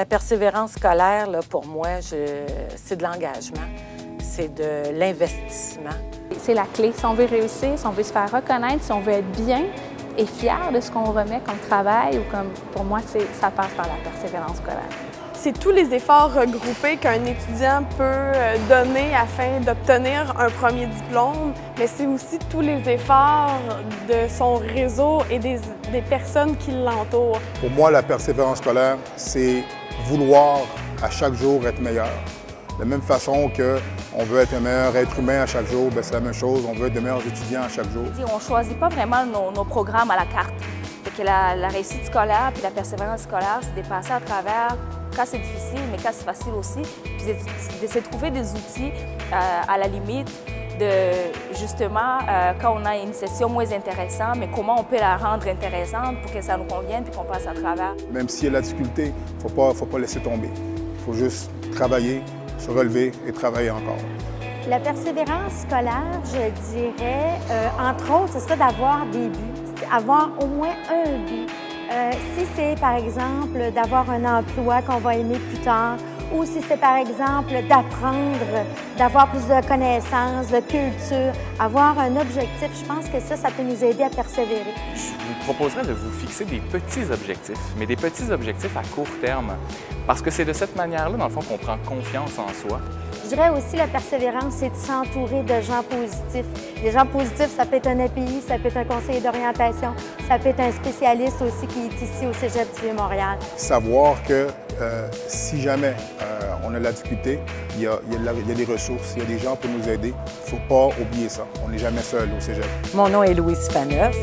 La persévérance scolaire, là, pour moi, c'est de l'engagement, c'est de l'investissement. C'est la clé. Si on veut réussir, si on veut se faire reconnaître, si on veut être bien et fier de ce qu'on remet comme travail, ou comme, pour moi, ça passe par la persévérance scolaire. C'est tous les efforts regroupés qu'un étudiant peut donner afin d'obtenir un premier diplôme, mais c'est aussi tous les efforts de son réseau et des personnes qui l'entourent. Pour moi, la persévérance scolaire, c'est vouloir à chaque jour être meilleur. De la même façon qu'on veut être un meilleur être humain à chaque jour, c'est la même chose, on veut être de meilleurs étudiants à chaque jour. On ne choisit pas vraiment nos programmes à la carte. Fait que la réussite scolaire puis la persévérance scolaire, c'est de passer à travers quand c'est difficile, mais quand c'est facile aussi, puis de se trouver des outils à la limite de, justement, quand on a une session moins intéressante, mais comment on peut la rendre intéressante pour que ça nous convienne puis qu'on passe à travers. Même s'il y a de la difficulté, il ne faut pas laisser tomber. Il faut juste travailler, se relever et travailler encore. La persévérance scolaire, je dirais, entre autres, ce serait d'avoir des buts, avoir au moins un but. Si c'est, par exemple, d'avoir un emploi qu'on va aimer plus tard, ou si c'est, par exemple, d'apprendre, d'avoir plus de connaissances, de culture, avoir un objectif, je pense que ça peut nous aider à persévérer. Je vous proposerais de vous fixer des petits objectifs, mais des petits objectifs à court terme, parce que c'est de cette manière-là, dans le fond, qu'on prend confiance en soi. Je dirais aussi la persévérance, c'est de s'entourer de gens positifs. Les gens positifs, ça peut être un API, ça peut être un conseiller d'orientation, ça peut être un spécialiste aussi qui est ici au Cégep du Vieux-Montréal. Savoir que si jamais on a de la difficulté, il y a des ressources, il y a des gens pour nous aider. Il ne faut pas oublier ça. On n'est jamais seul au Cégep. Mon nom est Louise Faneuf.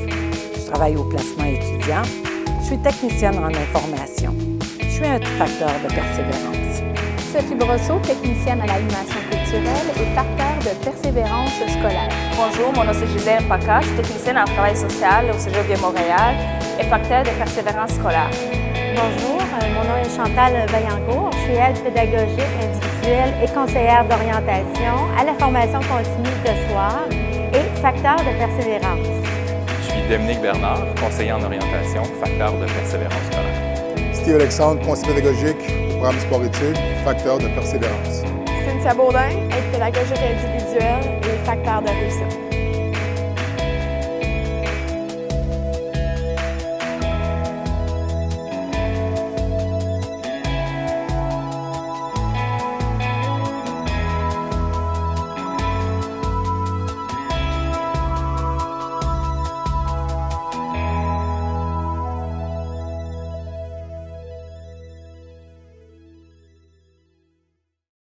Je travaille au placement étudiant. Je suis technicienne en information. Je suis un facteur de persévérance. Sophie Brosseau, technicienne à l'animation culturelle et facteur de persévérance scolaire. Bonjour, mon nom c'est Gisèle Paca, je suis technicienne en travail social au Cégep Vieux-Montréal et facteur de persévérance scolaire. Bonjour, mon nom est Chantal Vaillancourt, je suis aide pédagogique individuelle et conseillère d'orientation à la formation continue de soir et facteur de persévérance. Je suis Dominique Bernard, conseiller en orientation, facteur de persévérance scolaire. Steve Alexandre, conseiller pédagogique au programme sport-études, facteur de persévérance. Cynthia Baudin, aide pédagogique individuelle et facteur de réussite.